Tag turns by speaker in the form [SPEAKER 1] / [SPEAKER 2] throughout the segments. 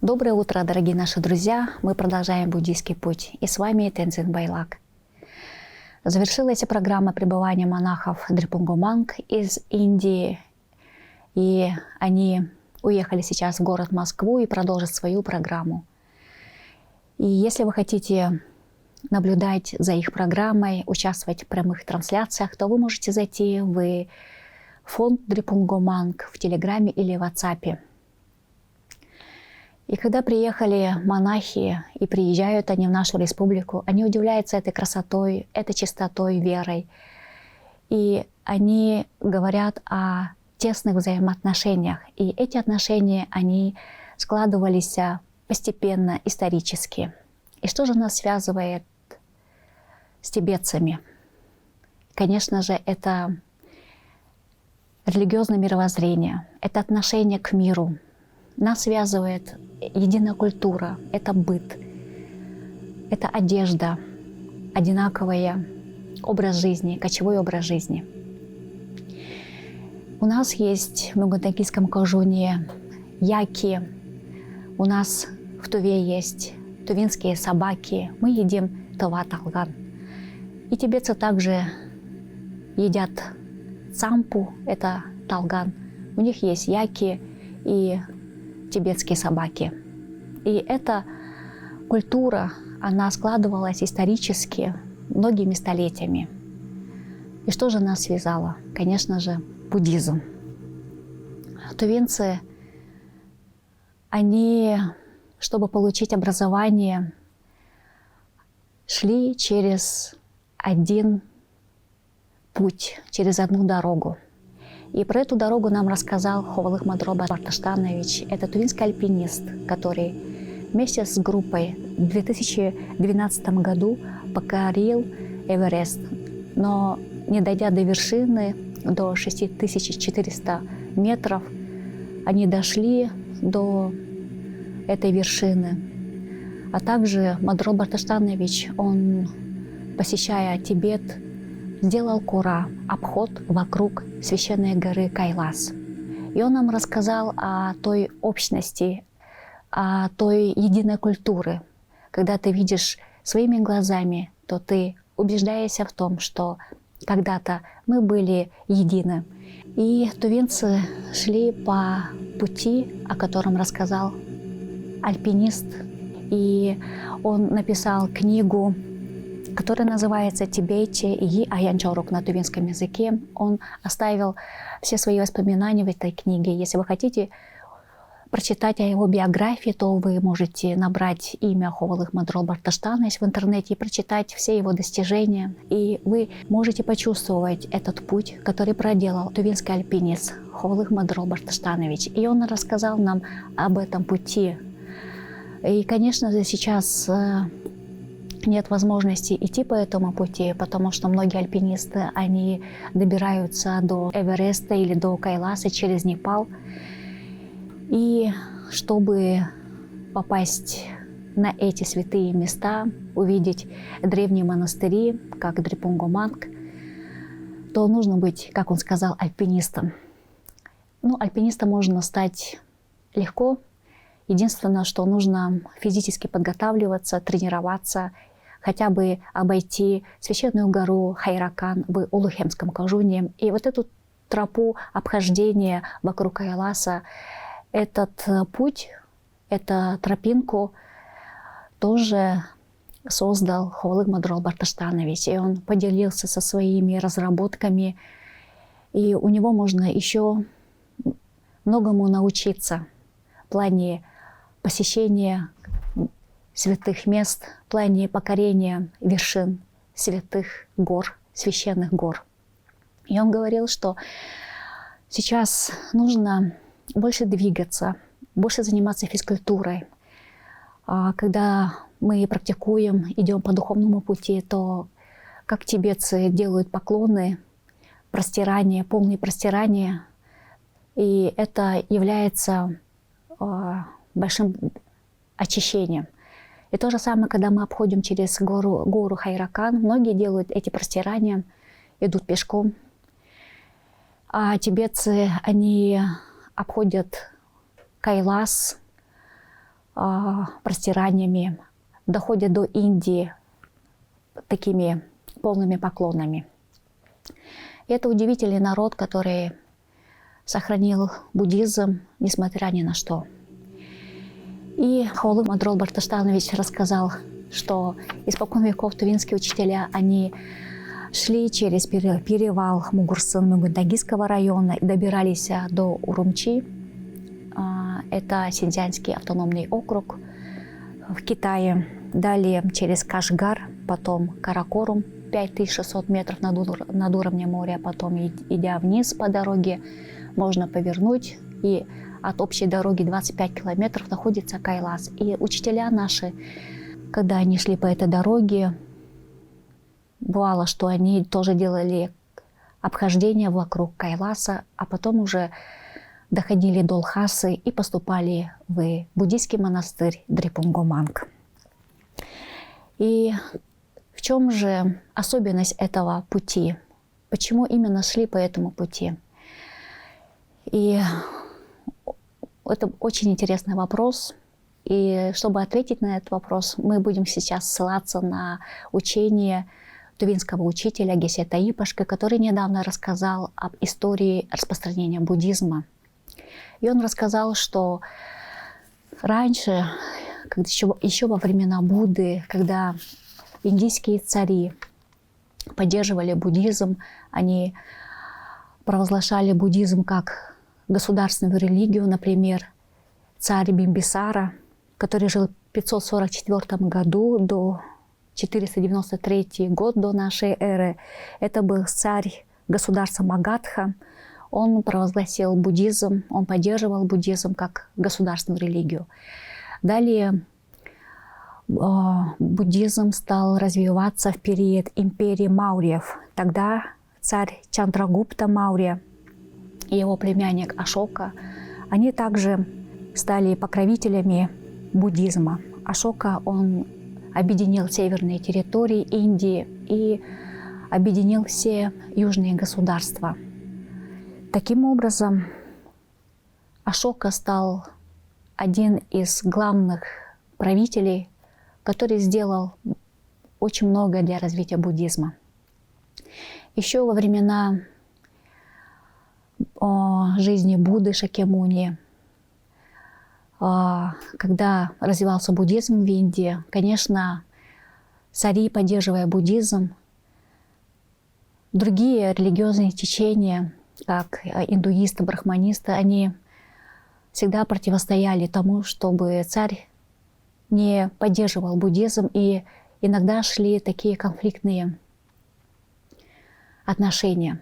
[SPEAKER 1] Доброе утро, дорогие наши друзья! Мы продолжаем буддийский путь. И с вами Тензин Байлак. Завершилась программа пребывания монахов Дрипунгуманг из Индии. И они уехали сейчас в город Москву и продолжат свою программу. И если вы хотите наблюдать за их программой, участвовать в прямых трансляциях, то вы можете зайти в фонд Дрипунгуманг в Телеграме или в WhatsApp. И когда приехали монахи и приезжают они в нашу республику, они удивляются этой красотой, этой чистотой, верой. И они говорят о тесных взаимоотношениях. И эти отношения, они складывались постепенно, исторически. И что же нас связывает с тибетцами? Конечно же, это религиозное мировоззрение, это отношение к миру. Нас связывает единая культура, это быт, это одежда, одинаковый образ жизни, кочевой образ жизни. У нас есть в Мугунтагильском Кожуне яки, у нас в Туве есть тувинские собаки, мы едим това-талган. И тибетцы также едят цампу, это талган. У них есть яки и тибетские собаки. И эта культура, она складывалась исторически многими столетиями. И что же нас связало? Конечно же, буддизм. Тувинцы, они, чтобы получить образование, шли через один путь, через одну дорогу. И про эту дорогу нам рассказал Ховалых Мадроба Барташтанович. Это тувинский альпинист, который вместе с группой в 2012 году покорил Эверест. Но не дойдя до вершины, до 6400 метров, они дошли до этой вершины. А также Мадроб Барташтанович, он, посещая Тибет, сделал кура, обход вокруг священной горы Кайлас. И он нам рассказал о той общности, о той единой культуре. Когда ты видишь своими глазами, то ты убеждаешься в том, что когда-то мы были едины. И тувинцы шли по пути, о котором рассказал альпинист. И он написал книгу, который называется «Тибете и Аянчорук» на тувинском языке. Он оставил все свои воспоминания в этой книге. Если вы хотите прочитать о его биографии, то вы можете набрать имя Ховалых Мадроб Барташтанович в интернете и прочитать все его достижения. И вы можете почувствовать этот путь, который проделал тувинский альпинист Ховалых Мадроб Барташтанович. И он рассказал нам об этом пути. И, конечно же, сейчас нет возможности идти по этому пути, потому что многие альпинисты, они добираются до Эвереста или до Кайласа через Непал. И чтобы попасть на эти святые места, увидеть древние монастыри, как Дрипунгуманг, то нужно быть, как он сказал, альпинистом. Альпинистом можно стать легко. Единственное, что нужно физически подготавливаться, тренироваться, хотя бы обойти священную гору Хайракан в Улухемском Кожуне. И вот эту тропу обхождения вокруг Кайласа, этот путь, эту тропинку тоже создал Ховалых Мадроб Барташтанович. И он поделился со своими разработками. И у него можно еще многому научиться в плане посещения святых мест, в плане покорения вершин святых гор, священных гор. И он говорил, что сейчас нужно больше двигаться, больше заниматься физкультурой. Когда мы практикуем, идем по духовному пути, то как тибетцы делают поклоны, простирание, полные простирания, и это является большим очищением. И то же самое, когда мы обходим через гору Хайракан, многие делают эти простирания, идут пешком. А тибетцы, они обходят Кайлас простираниями, доходят до Индии такими полными поклонами. И это удивительный народ, который сохранил буддизм, несмотря ни на что. И Ховалык Мадрол Барташтанович рассказал, что испокон веков тувинские учителя, они шли через перевал Мугурсын-Мугундагийского района и добирались до Урумчи. Это Синьцзянский автономный округ в Китае. Далее через Кашгар, потом Каракорум, 5600 метров над уровнем моря. Потом, идя вниз по дороге, можно повернуть, и от общей дороги 25 километров находится Кайлас. И учителя наши, когда они шли по этой дороге, бывало, что они тоже делали обхождение вокруг Кайласа, а потом уже доходили до Лхасы и поступали в буддийский монастырь Дрипунгоманг. И в чем же особенность этого пути? Почему именно шли по этому пути? И это очень интересный вопрос. И чтобы ответить на этот вопрос, мы будем сейчас ссылаться на учение тувинского учителя Гесе Таипашка, который недавно рассказал об истории распространения буддизма. И он рассказал, что раньше, еще во времена Будды, когда индийские цари поддерживали буддизм, они провозглашали буддизм как государственную религию. Например, царь Бимбисара, который жил в 544 году до 493 год до нашей эры, это был царь государства Магадха. Он провозгласил буддизм, он поддерживал буддизм как государственную религию. Далее буддизм стал развиваться в период империи Маурьев. Тогда царь Чандрагупта Маурья и его племянник Ашока, они также стали покровителями буддизма. Ашока, он объединил северные территории Индии и объединил все южные государства. Таким образом, Ашока стал один из главных правителей, который сделал очень много для развития буддизма. Еще во времена жизни Будды Шакьямуни, когда развивался буддизм в Индии, конечно, цари, поддерживая буддизм, другие религиозные течения, как индуисты, брахманисты, они всегда противостояли тому, чтобы царь не поддерживал буддизм, и иногда шли такие конфликтные отношения.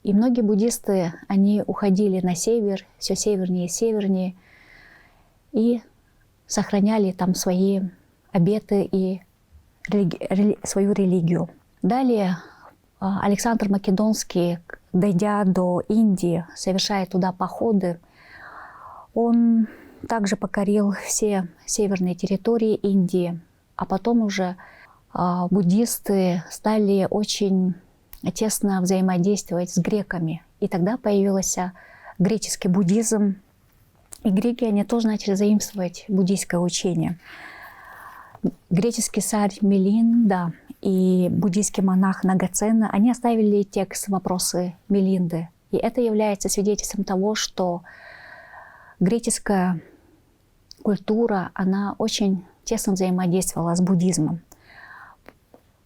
[SPEAKER 1] И многие буддисты, они уходили на север, все севернее и севернее, и сохраняли там свои обеты и свою религию. Далее Александр Македонский, дойдя до Индии, совершая туда походы, он также покорил все северные территории Индии, а потом уже буддисты стали очень тесно взаимодействовать с греками. И тогда появился греческий буддизм, и греки, они тоже начали заимствовать буддийское учение. Греческий царь Мелинда и буддийский монах Нагацена, они оставили текст «Вопросы Мелинды». И это является свидетельством того, что греческая культура, она очень тесно взаимодействовала с буддизмом.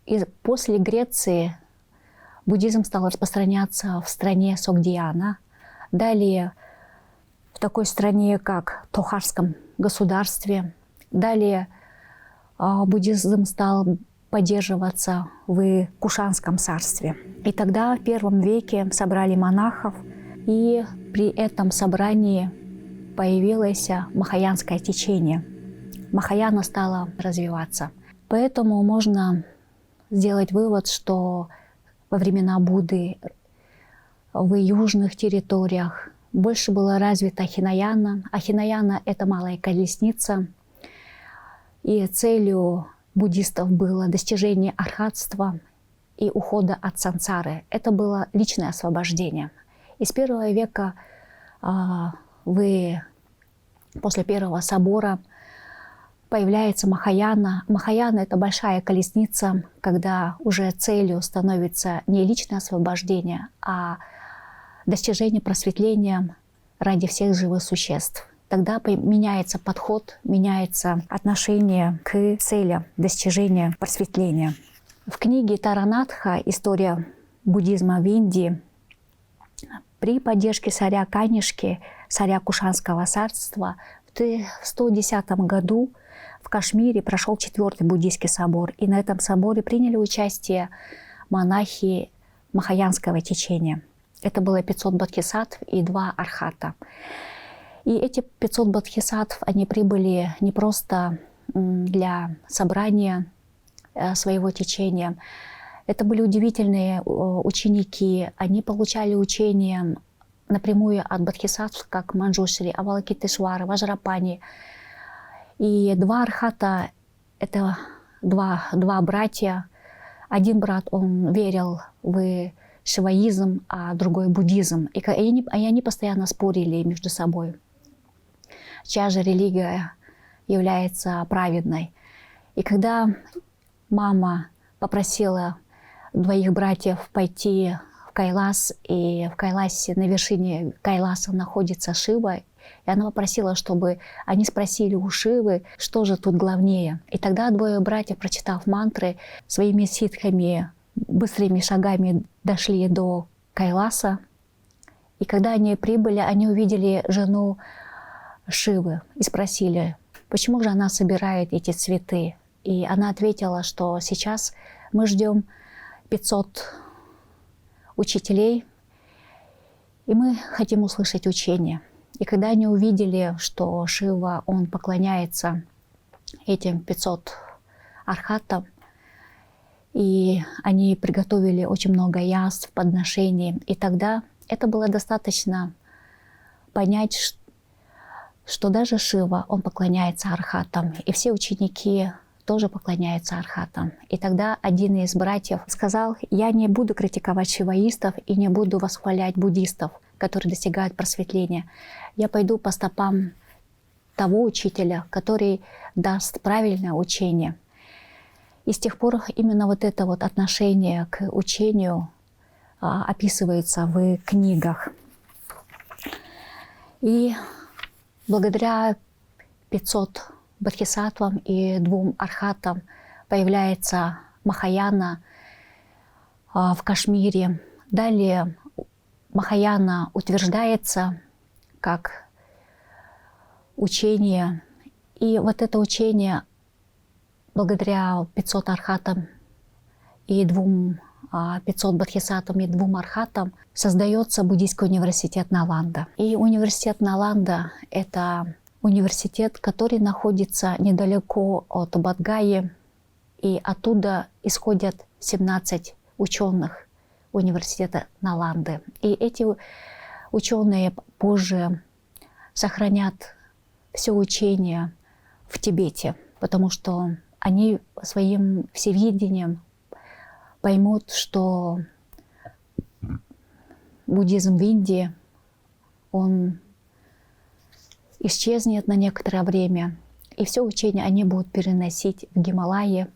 [SPEAKER 1] И после Греции буддизм стал распространяться в стране Согдиана. Далее в такой стране, как Тохарском государстве. Далее буддизм стал поддерживаться в Кушанском царстве. И тогда в первом веке собрали монахов, и при этом собрании появилось махаянское течение. Махаяна стала развиваться. Поэтому можно сделать вывод, что во времена Будды в южных территориях больше была развита хинаяна. А хинаяна — это малая колесница. И целью буддистов было достижение архатства и ухода от сансары. Это было личное освобождение. И с первого века, после Первого собора, появляется Махаяна. Махаяна — это большая колесница, когда уже целью становится не личное освобождение, а достижение просветления ради всех живых существ. Тогда меняется подход, меняется отношение к цели достижения просветления. В книге Таранатха «История буддизма в Индии» при поддержке царя Канишки, царя Кушанского царства, в 110 году в Кашмире прошел 4-й буддийский собор. И на этом соборе приняли участие монахи махаянского течения. Это было 500 бодхисаттв и 2 архата. И эти 500 бодхисаттв, они прибыли не просто для собрания своего течения. Это были удивительные ученики. Они получали учение напрямую от бодхисаттв, как Манджушри, Авалокитешвара, Важрапани. И 2 архата — это два братья. Один брат, он верил в шиваизм, а другой — буддизм. И они постоянно спорили между собой, чья же религия является праведной. И когда мама попросила 2 братьев пойти в Кайлас, и в Кайласе, на вершине Кайласа находится Шива, и она попросила, чтобы они спросили у Шивы, что же тут главнее. И тогда 2 братьев, прочитав мантры, своими ситхами, быстрыми шагами дошли до Кайласа. И когда они прибыли, они увидели жену Шивы и спросили, почему же она собирает эти цветы. И она ответила, что сейчас мы ждем 500 учителей, и мы хотим услышать учение. И когда они увидели, что Шива, он поклоняется этим 500 архатам, и они приготовили очень много яств, подношений, и тогда это было достаточно понять, что даже Шива, он поклоняется архатам, и все ученики тоже поклоняются архатам. И тогда один из братьев сказал: я не буду критиковать шиваистов и не буду восхвалять буддистов, которые достигают просветления. Я пойду по стопам того учителя, который даст правильное учение. И с тех пор именно вот это вот отношение к учению описывается в книгах. И благодаря 500 бодхисаттвам и 2 архатам появляется Махаяна в Кашмире. Далее Махаяна утверждается как учение. И вот это учение благодаря 500 архатам и 500 бодхисаттвам и 2 архатам создается буддийский университет Наланда. И университет Наланда — это университет, который находится недалеко от Бодхгайи, и оттуда исходят 17 ученых университета Наланды. И эти ученые позже сохранят все учение в Тибете, потому что они своим всевидением поймут, что буддизм в Индии, он исчезнет на некоторое время, и все учение они будут переносить в Гималайи,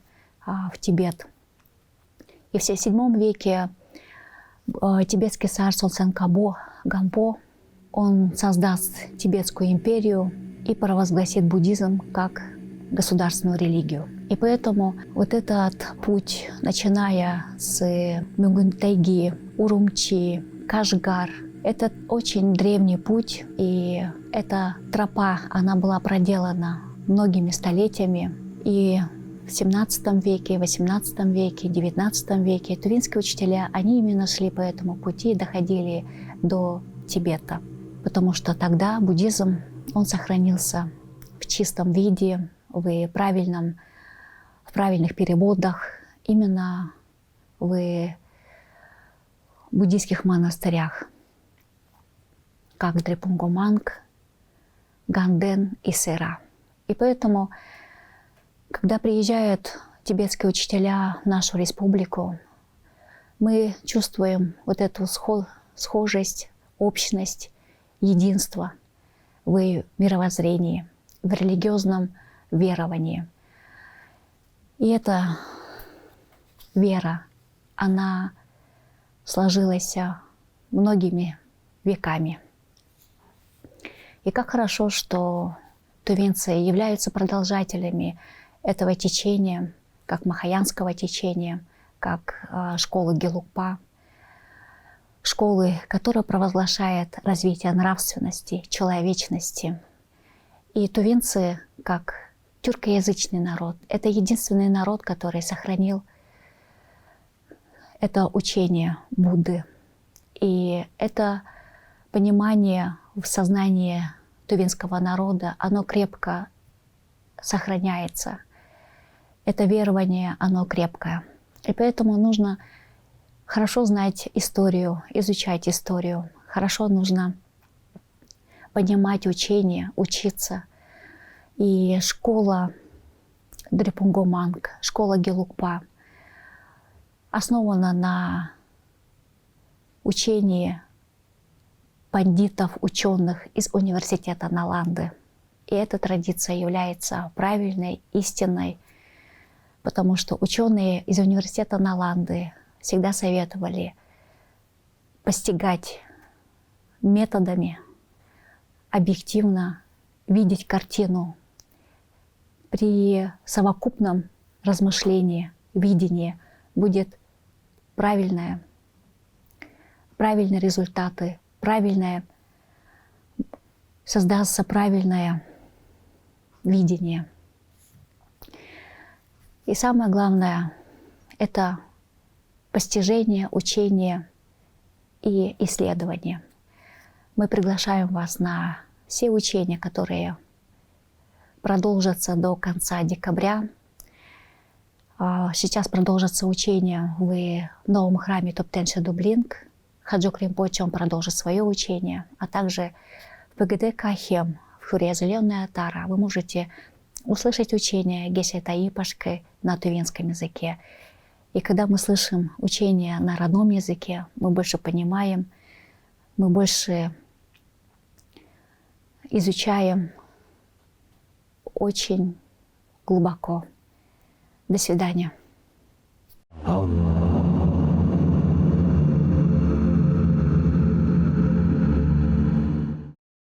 [SPEAKER 1] в Тибет. И в VII веке тибетский царь Сонсен Гампо, он создаст Тибетскую империю и провозгласит буддизм как государственную религию. И поэтому вот этот путь, начиная с Мюнгунтайги, Урумчи, Кашгар, это очень древний путь, и эта тропа, она была проделана многими столетиями. И в XVII веке, XVIII веке, XIX веке тувинские учителя, они именно шли по этому пути и доходили до Тибета. Потому что тогда буддизм, он сохранился в чистом виде, в правильных переводах, именно в буддийских монастырях, как Дрепунгоманг, Ганден и Сера. И поэтому, когда приезжают тибетские учителя в нашу республику, мы чувствуем вот эту схожесть, общность, единство в мировоззрении, в религиозном веровании. И эта вера, она сложилась многими веками. И как хорошо, что тувинцы являются продолжателями этого течения, как махаянского течения, как школы Гелугпа, школы, которая провозглашает развитие нравственности, человечности. И тувинцы, как тюркоязычный народ, это единственный народ, который сохранил это учение Будды. И это понимание в сознании тувинского народа, оно крепко сохраняется. Это верование, оно крепкое. И поэтому нужно хорошо знать историю, изучать историю. Хорошо нужно понимать учение, учиться. И школа Дрепунгоманг, школа Гелугпа основана на учении пандитов, ученых из университета Наланды. И эта традиция является правильной, истинной, потому что ученые из университета Наланды всегда советовали постигать методами, объективно видеть картину. При совокупном размышлении, видении будет правильные результаты, создастся правильное видение. И самое главное — это постижение, учение и исследование. Мы приглашаем вас на все учения, которые продолжатся до конца декабря. Сейчас продолжится учение в новом храме Топтенши Дублинг. Хаджок Ринпоче продолжит свое учение, а также в ПГД Кахем, в Хуре Зеленая Тара, вы можете услышать учение Гесе Таипашкы на тувинском языке. И когда мы слышим учение на родном языке, мы больше понимаем, мы больше изучаем очень глубоко. До свидания.